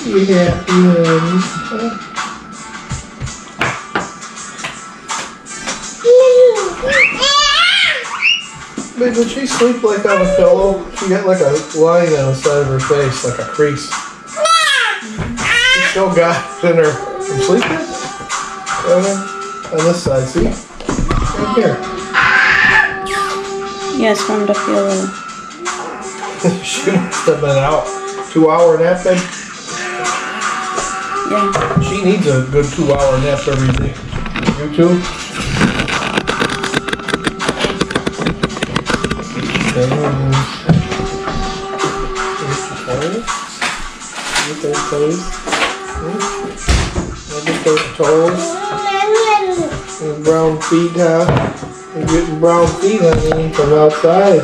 You happy, honey? Babe, did she sleep like on a pillow? She got like a line on the side of her face, like a crease. She still got it in her. You sleeping? On this side, see? Right here. Yes, from the pillow. She must have been out. 2-hour nap, babe? Yeah. She needs a good 2-hour nap every day. You too? Get those toes. Get those toes. Those brown feet, huh? You're getting brown feet, honey, from outside.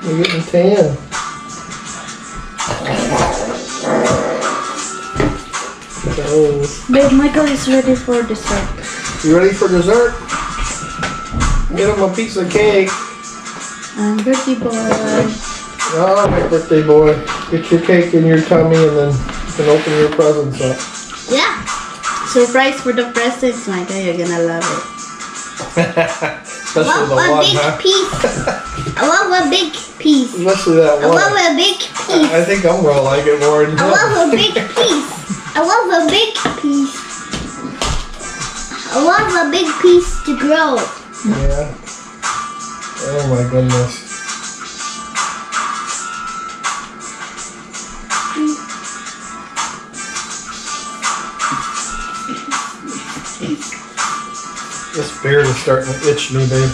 You're getting tan. Toes. Babe, Michael is ready for dessert. You ready for dessert? Get him a piece of cake. Birthday boy. Oh, my birthday boy. Get your cake in your tummy and then you can open your presents up. Yeah. Surprise for the presents, Michael. You're gonna love it. Especially the one, huh? I love a big piece. Especially that one. I love a big piece. I think I'm gonna like it more than I love a big piece. I love a big piece. I love a big piece to grow. Yeah. Oh my goodness. This beard is starting to itch me, babe.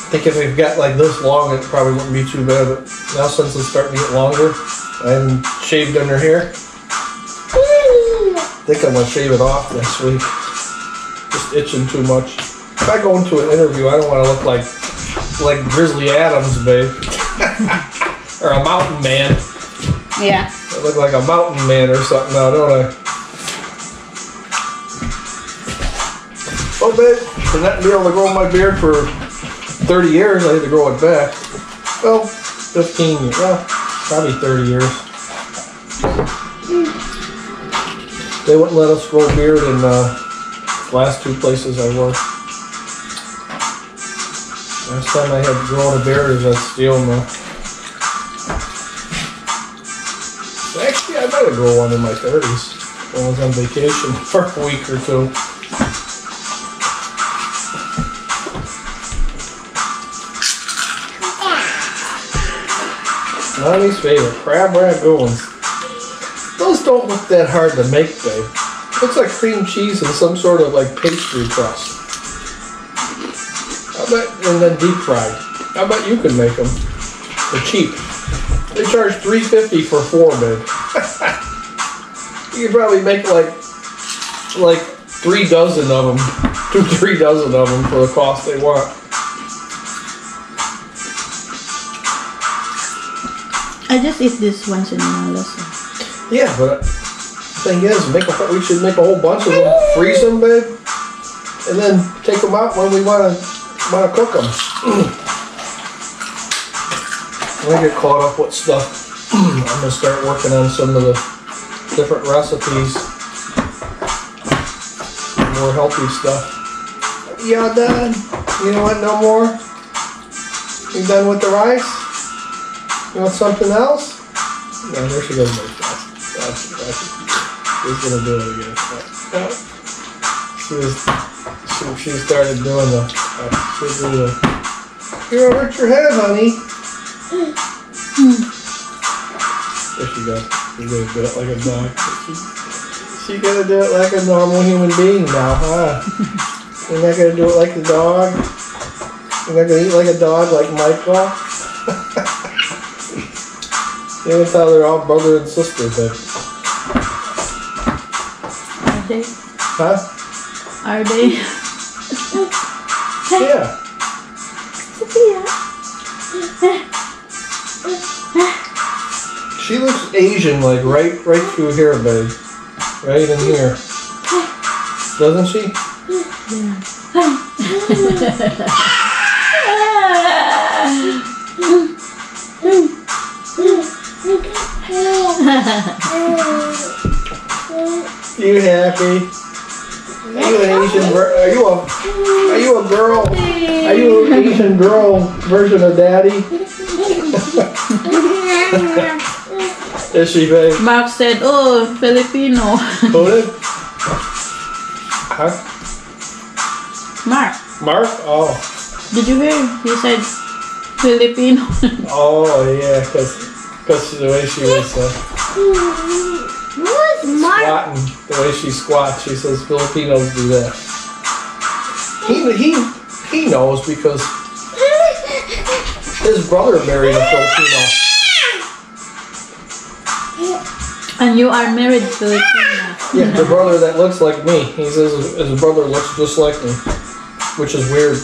I think if they've got like this long, it probably wouldn't be too bad, but now since it's starting to get longer, I haven't shaved under here. I think I'm gonna shave it off next week. Just itching too much. If I go into an interview, I don't want to look like Grizzly Adams, babe. Or a mountain man. Yeah. I look like a mountain man or something now, don't I? Oh, babe, for not being able to grow my beard for 30 years, I had to grow it back. Well, 15 years. Well, probably 30 years. They wouldn't let us grow beard in the last 2 places I worked. Last time I had grown a beard is at Steel Mill. Actually, I might have grown one in my 30s when I was on vacation for a week or 2. Mommy's favorite, crab ragoons. Those don't look that hard to make, babe. Looks like cream cheese and some sort of like pastry crust. I bet, and then deep fried. I bet you can make them. They're cheap. They charge $3.50 for 4, babe. You could probably make like 3 dozen of them, 2-3 dozen of them for the cost they want. I just eat this once in a while, so. Yeah, but the thing is, we should make a whole bunch of them, freeze them, babe, and then take them out when we want to cook them. When I get caught up with stuff, I'm gonna start working on some of the different recipes, more healthy stuff. Y'all done? You know what? No more. You done with the rice? You want something else? No, there she goes. She's gonna do it again. She started doing the. You're gonna hurt your head, honey. There she goes. She's gonna do it like a dog. She's gonna do it like a normal human being now, huh? You're not gonna do it like the dog. You're not gonna eat like a dog, like Michael. You can tell they're all brother and sister, babe. Are they? Huh? Are they? Yeah. She looks Asian, like right through here, babe. Right in here. Doesn't she? You happy? Are you an Asian? Are you a girl? Are you an Asian girl version of Daddy? Is she, babe? Mark said, "Oh, Filipino." Who did? Huh? Mark, Mark? Oh. did you hear? He said Filipino. Oh, yeah, because the way she was Who's Mark? squatting, the way she squats, she says Filipinos do that. He knows because his brother married a Filipino. And you are married Filipino. Yeah, the brother that looks like me. He says his brother looks just like me, which is weird.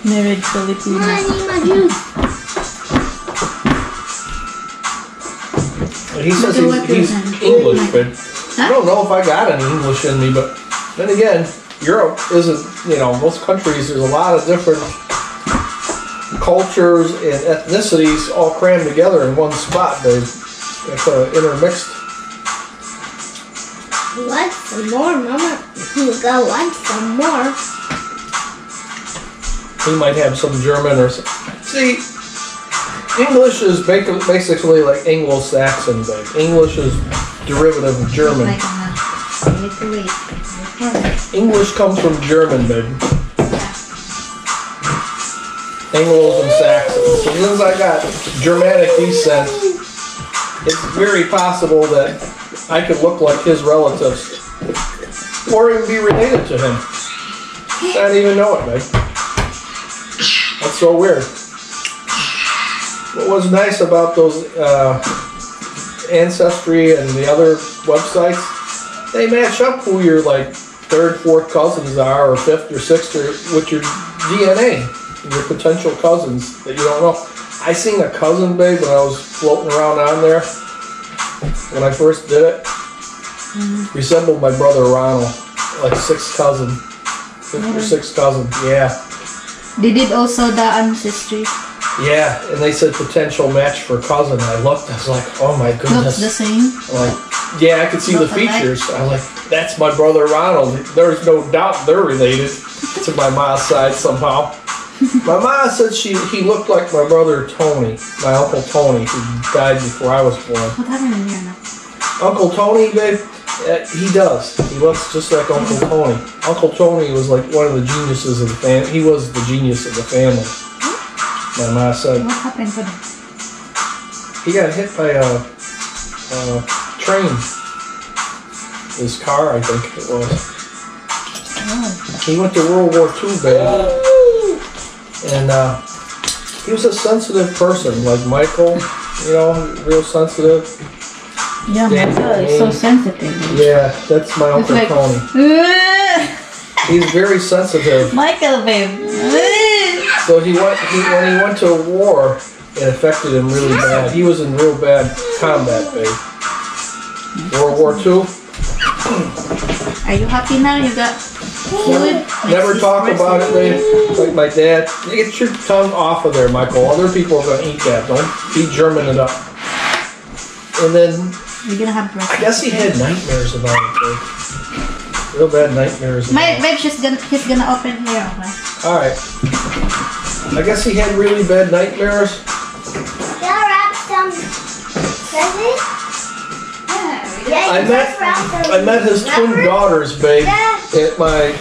Married Filipino. I need my juice. He says he's English, but I don't know if I got any English in me. But then again, Europe isn't, most countries, there's a lot of different cultures and ethnicities all crammed together in one spot. It's intermixed. Want some more, Mama? You go want some more. He might have some German or some. See, English is basically like Anglo-Saxon. English is derivative of German. Like, I need to wait. English comes from German, baby. Anglos and Saxons. So since I got Germanic descent, it's very possible that I could look like his relatives, or even be related to him. Not even know it, babe. That's so weird. What was nice about those Ancestry and the other websites, they match up who your third, fourth cousins are, or fifth or sixth, or with your DNA, your potential cousins that you don't know. I seen a cousin, babe, when I was floating around on there. When I first did it, resembled my brother Ronald, like fifth or sixth cousin. Yeah. They did also the ancestry. Yeah, and they said potential match for cousin. I looked, I was like, oh my goodness. Looks the same. I'm like, yeah, I could see the features. I was like, that's my brother Ronald. There's no doubt they're related to my mom's side somehow. My mom said he looked like my brother Tony, my Uncle Tony, who died before I was born. What happened in here now? Uncle Tony, babe, he does. He looks just like Uncle Tony. Uncle Tony was like one of the geniuses of the family. He was the genius of the family. My mom said. What happened to them? He got hit by a train. His car, I think it was. Oh. He went to World War II, babe. And he was a sensitive person, like Michael, real sensitive. Yeah, Michael is so sensitive. Yeah, that's my Uncle Tony. He's very sensitive. Michael, babe. So when he went to war, it affected him really bad. He was in real bad combat, babe. World War II. Are you happy now? You got food? Never talk about it, babe. Like my dad. Get your tongue off of there, Michael. Other people are going to eat that. Don't be German it up. And then, you're gonna have breakfast. I guess he had nightmares about it, babe. Real bad nightmares. Babe, he's gonna open here. Okay? Alright. I guess he had really bad nightmares. Can I wrap some presents? I met his twin daughters, babe, at my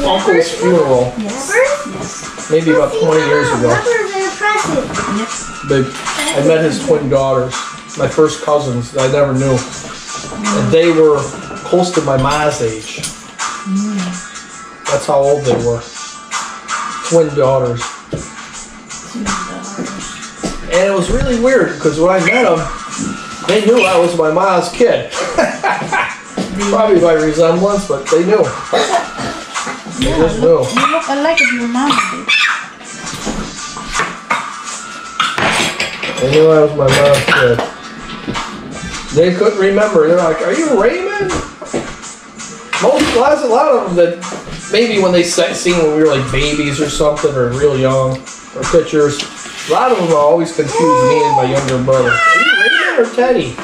uncle's funeral. Yes. Maybe about 20 years ago. Yep. Babe, I met his twin daughters, my first cousins that I never knew. And they were close to my ma's age. That's how old they were. Twin daughters. And it was really weird because when I met them, they knew I was my ma's kid. Probably by resemblance, but they knew. They just knew. You look alike of your mom. They knew I was my mom's kid. They couldn't remember. They're like, "Are you Raymond?" A lot of them that maybe when they seen when we were like babies or something, or real young, or pictures, A lot of them always confuse me and my younger brother. Are you Raymond or Teddy?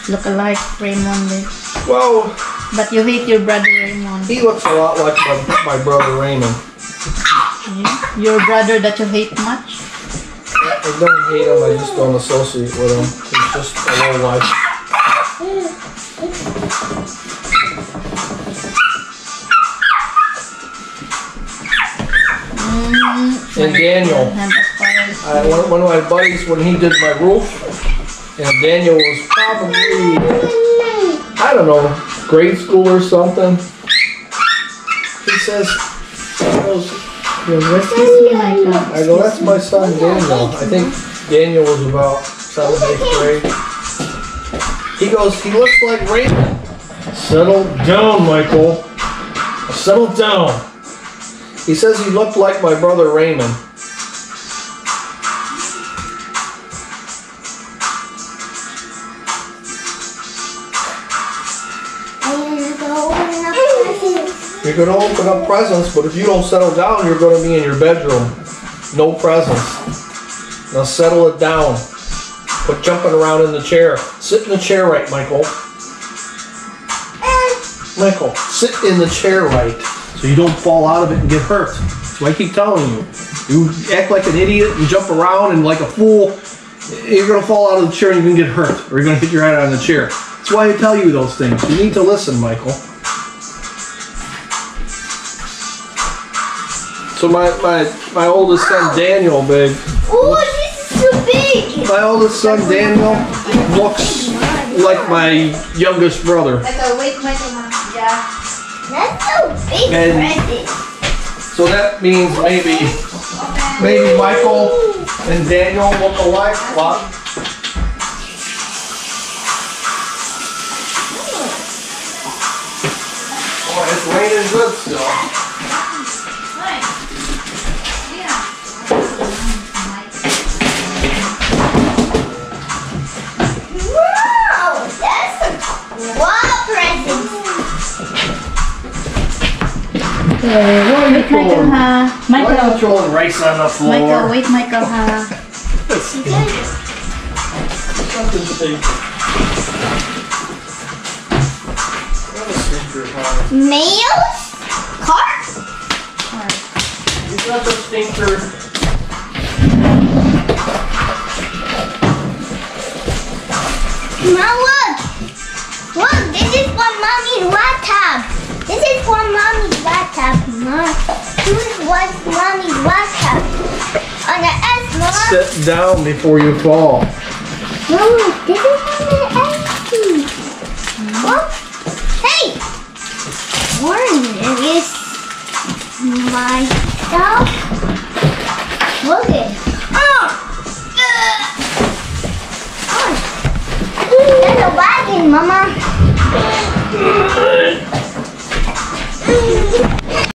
Look alike, Raymond. Well, but you hate your brother Raymond. he looks a lot like my brother Raymond. Your brother that you hate much? I don't hate him, I just don't associate with him. He's just a low life. And Daniel, one of my buddies, when he did my roof, and Daniel was probably, I don't know, grade school or something. He says, what's this, Michael? I go, that's my son Daniel. I think Daniel was about 7th, 8th grade. He goes, he looks like Raymond. Settle down, Michael. Settle down. He says he looked like my brother Raymond. You're going to open up presents, but if you don't settle down, you're going to be in your bedroom. No presents. Now settle it down. Quit jumping around in the chair. Sit in the chair right, Michael. Michael, sit in the chair right so you don't fall out of it and get hurt. That's what I keep telling you. You act like an idiot and jump around and like a fool, you're going to fall out of the chair and you're going to get hurt. Or you're going to hit your head on the chair. That's why I tell you those things. You need to listen, Michael. So my oldest son Daniel, babe. Oh, this is so big. My oldest son Daniel looks like my youngest brother. Wait, Michael. Yeah. That's so big. And so that means maybe Michael and Daniel look alike a lot. Boy, it's raining good still. Wait, Michael, ha. Michael. Why are you throwing rice on the floor? Michael, wait, Michael, ha. Nails? Car? He's not the stinker. Now look! Look, this is for mommy's laptop. This is for mommy's laptop, Mom. This is what's mommy's laptop. On the S, Mom. Sit down before you fall. Mom, this is on the S. Look. Hey! Warren is myself. Look it. There's a wagon, Mama.